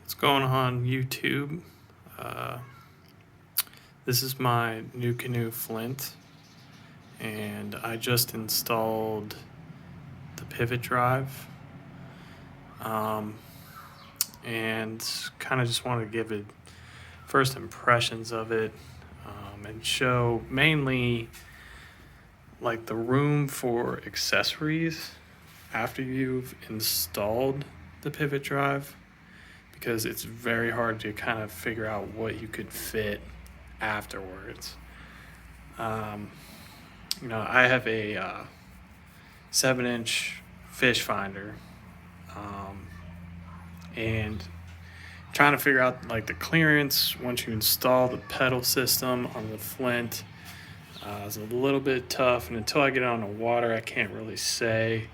What's going on YouTube? Uh, this is my Nucanoe Flint, and I just installed the pivot drive, and kind of just wanted to give it first impressions of it, and show mainly like the room for accessories after you've installed the pivot drive, because it's very hard to kind of figure out what you could fit afterwards. I have a 7-inch fish finder, and trying to figure out like the clearance once you install the pedal system on the Flint is a little bit tough, and until I get on the water, I can't really say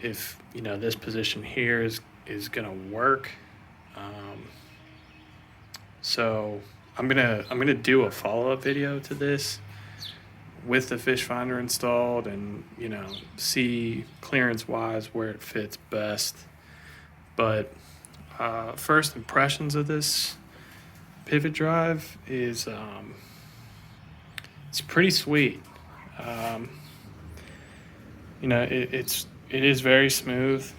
if this position here is gonna work. So I'm gonna do a follow-up video to this with the fish finder installed, and see clearance wise where it fits best. But first impressions of this pivot drive is it's pretty sweet. It is very smooth.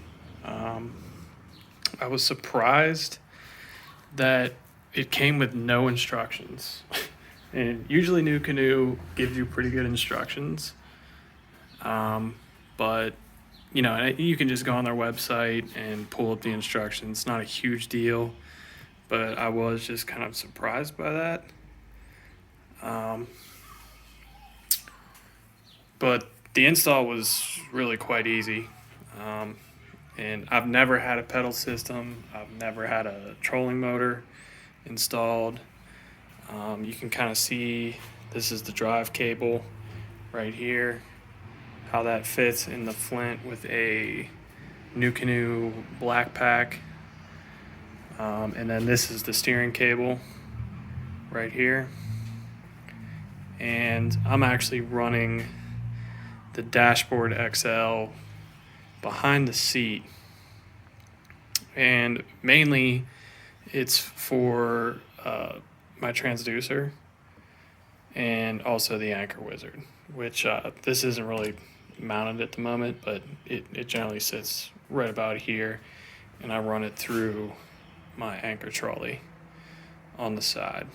I was surprised that it came with no instructions. And usually Nucanoe gives you pretty good instructions. But you can just go on their website and pull up the instructions. It's not a huge deal, but I was just kind of surprised by that. But the install was really quite easy. And I've never had a pedal system. I've never had a trolling motor installed. You can kind of see this is the drive cable right here, how that fits in the Flint with a Nucanoe black pack. And then this is the steering cable right here. And I'm actually running the Dashboard XL behind the seat, and mainly it's for my transducer and also the anchor wizard, which this isn't really mounted at the moment, but it generally sits right about here, and I run it through my anchor trolley on the side.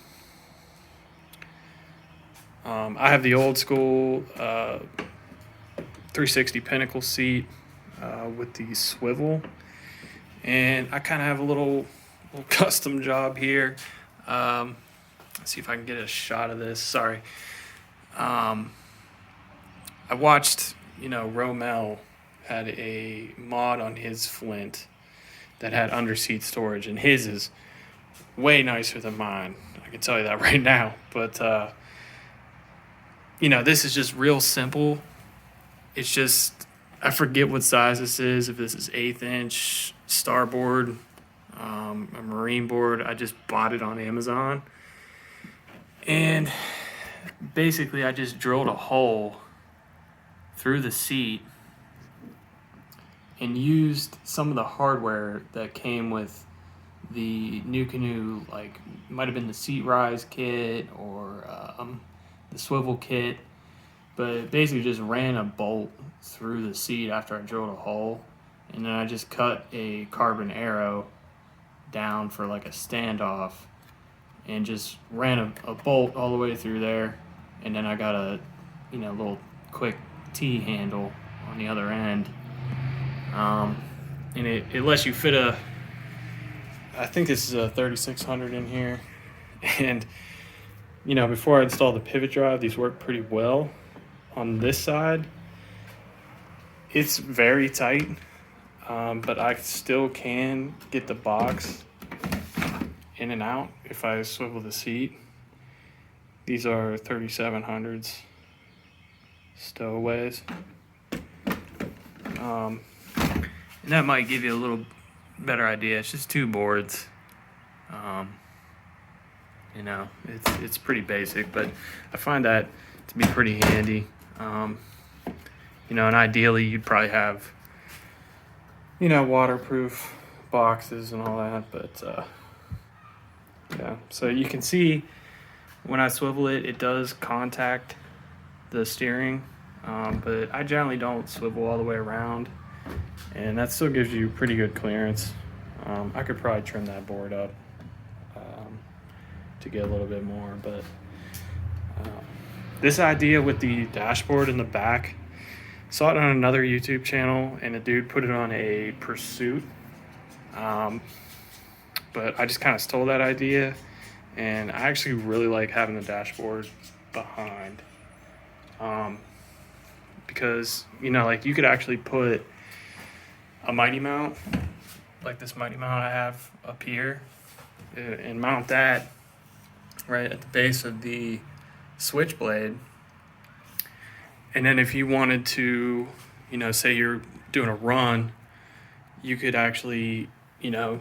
I have the old school 360 Pinnacle seat with the swivel, and I kind of have a little custom job here. Let's see if I can get a shot of this. Sorry. I watched, Romel had a mod on his Flint that had under-seat storage, and his is way nicer than mine. I can tell you that right now. But, this is just real simple. It's just, I forget what size this is, if this is 1/8 inch starboard, a marine board. I just bought it on Amazon. And basically I just drilled a hole through the seat and used some of the hardware that came with the Nucanoe, like might have been the seat rise kit or the swivel kit, but basically just ran a bolt through the seat after I drilled a hole, and then I just cut a carbon arrow down for like a standoff and just ran a bolt all the way through there, and then I got a little quick T handle on the other end, and it lets you fit I think this is a 3600 in here. And before I installed the pivot drive, these work pretty well. On this side, it's very tight, but I still can get the box in and out if I swivel the seat. These are 3700s stowaways. And that might give you a little better idea. It's just 2 boards. It's pretty basic, but I find that to be pretty handy. And ideally you'd probably have waterproof boxes and all that, but Yeah, so you can see when I swivel it, it does contact the steering, but I generally don't swivel all the way around, and that still gives you pretty good clearance. I could probably trim that board up to get a little bit more, but this idea with the dashboard in the back, saw it on another YouTube channel, and a dude put it on a Pursuit, but I just kind of stole that idea, and I actually really like having the dashboard behind, because, you know, like you could actually put a mighty mount, like this mighty mount I have up here, and mount that right at the base of the switchblade. And then if you wanted to, you know, say you're doing a run, you could actually, you know,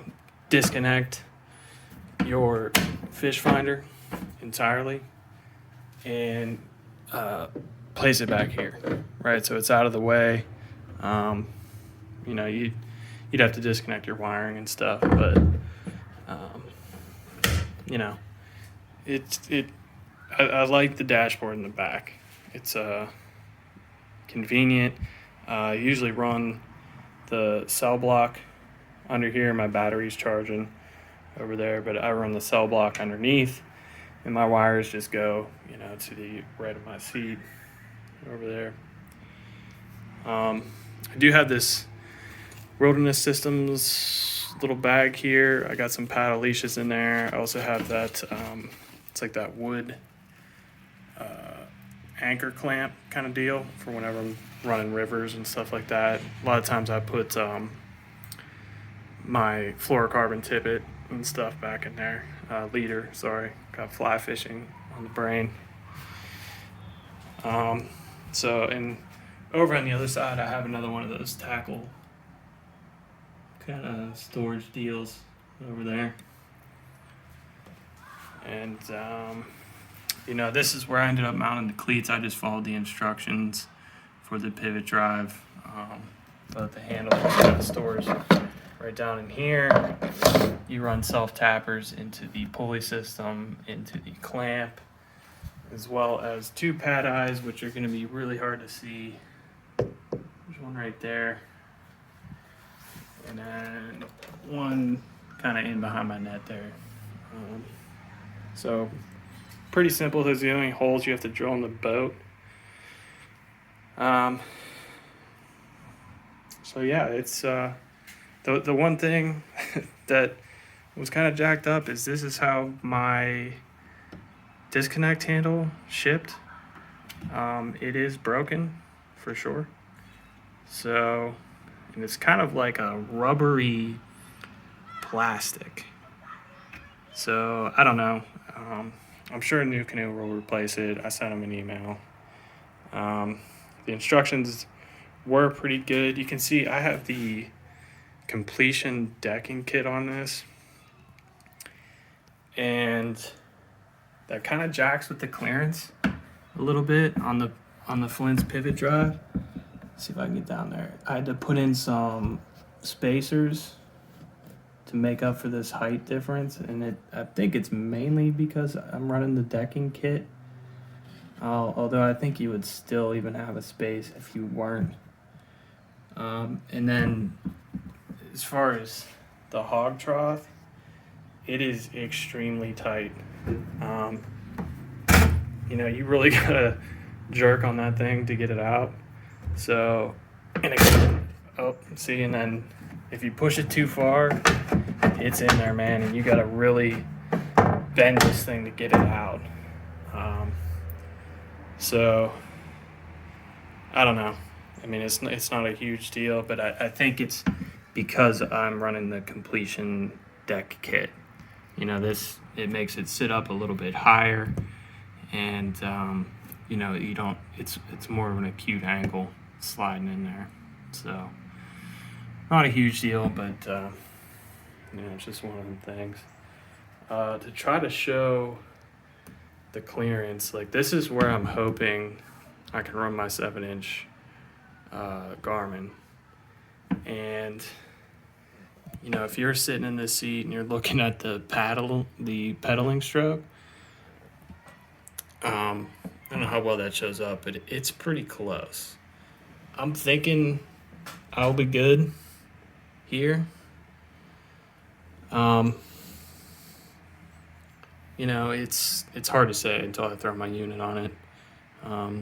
disconnect your fish finder entirely and place it back here, right? So it's out of the way. You know, you'd have to disconnect your wiring and stuff, but you know, I like the dashboard in the back. It's convenient. I usually run the cell block under here. My battery's charging over there, but I run the cell block underneath, and my wires just go, you know, to the right of my seat over there. I do have this Wilderness Systems little bag here. I got some paddle leashes in there. I also have that, it's like that wood anchor clamp kind of deal for whenever I'm running rivers and stuff like that. A lot of times I put my fluorocarbon tippet and stuff back in there. Leader, sorry, got fly fishing on the brain. So, and over on the other side, I have another one of those tackle kind of storage deals over there. And, you know, this is where I ended up mounting the cleats. I just followed the instructions for the pivot drive. But the handle kind of stores right down in here. You run self-tappers into the pulley system, into the clamp, as well as two pad eyes, which are going to be really hard to see. There's one right there, and then one kind of in behind my net there. So pretty simple. Those are the only holes you have to drill in the boat. So yeah, it's the one thing that was kind of jacked up is this is how my disconnect handle shipped. It is broken for sure. So, and it's kind of like a rubbery plastic. So I don't know. I'm sure Nucanoe will replace it. I sent them an email. The instructions were pretty good. You can see I have the completion decking kit on this, and that kind of jacks with the clearance a little bit on the Flint's pivot drive. Let's see if I can get down there. I had to put in some spacers to make up for this height difference, and I think it's mainly because I'm running the decking kit. Although I think you would still even have a space if you weren't. And then as far as the hog trough, it is extremely tight. You know, you really gotta jerk on that thing to get it out. So, and again, see, and then if you push it too far, it's in there, man, and you gotta really bend this thing to get it out. So I don't know. I mean, it's not a huge deal, but I think it's because I'm running the completion deck kit. You know, it makes it sit up a little bit higher, and you know, you don't. It's more of an acute angle sliding in there. So not a huge deal, but you know, it's just one of them things. To try to show the clearance, like this is where I'm hoping I can run my 7-inch Garmin, and you know, if you're sitting in this seat and you're looking at the pedaling stroke, I don't know how well that shows up, but it's pretty close. I'm thinking I'll be good here. You know, it's hard to say until I throw my unit on it.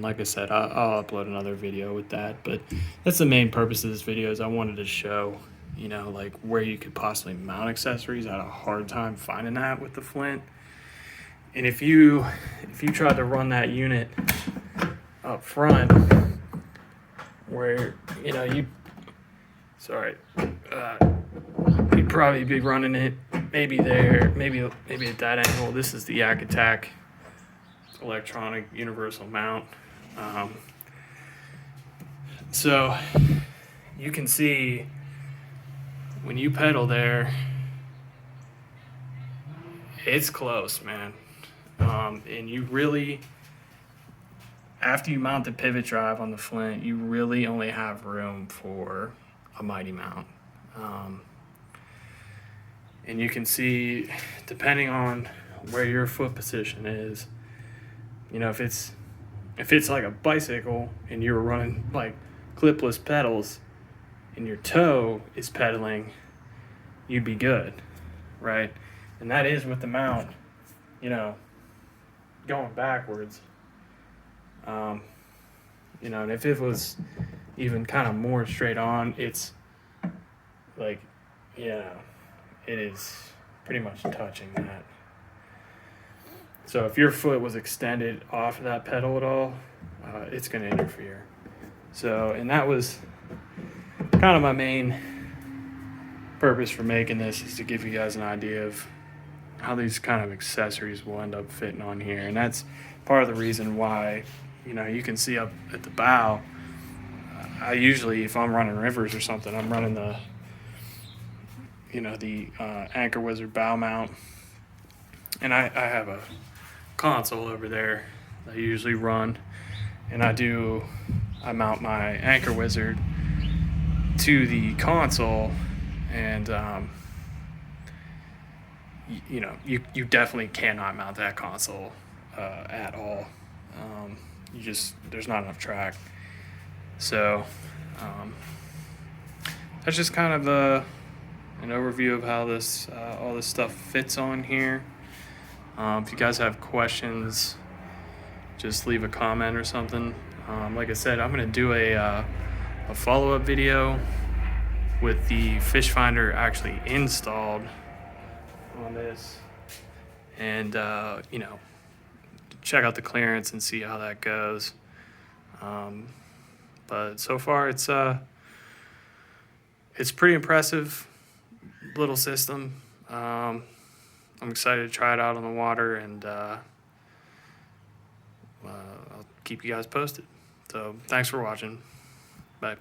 Like I said, I'll upload another video with that, but that's the main purpose of this video. Is I wanted to show, you know, like where you could possibly mount accessories. I had a hard time finding that with the Flint. And if you tried to run that unit up front, where you know you'd probably be running it maybe there, maybe at that angle. This is the Yak Attack electronic universal mount. So you can see when you pedal there, it's close, man. And you really, after you mount the pivot drive on the Flint, you really only have room for a mighty mount. And you can see, depending on where your foot position is, you know, if it's like a bicycle and you're running like clipless pedals and your toe is pedaling, you'd be good, right? And that is with the mount, you know, going backwards. You know, and if it was even kind of more straight on, it's like, yeah, it is pretty much touching that. So if your foot was extended off of that pedal at all, it's going to interfere. So, and that was kind of my main purpose for making this, is to give you guys an idea of how these kind of accessories will end up fitting on here. And that's part of the reason why, you know, you can see up at the bow, I usually, if I'm running rivers or something, I'm running the, you know, the Anchor Wizard bow mount. And I have a console over there I usually run, and I mount my Anchor Wizard to the console, and you know, you definitely cannot mount that console at all. There's not enough track. So that's just kind of an overview of how this all this stuff fits on here. If you guys have questions, just leave a comment or something. Like I said, I'm gonna do a follow-up video with the fish finder actually installed on this, and you know, check out the clearance and see how that goes. But so far it's pretty impressive little system. I'm excited to try it out on the water, and I'll keep you guys posted. So thanks for watching. Bye.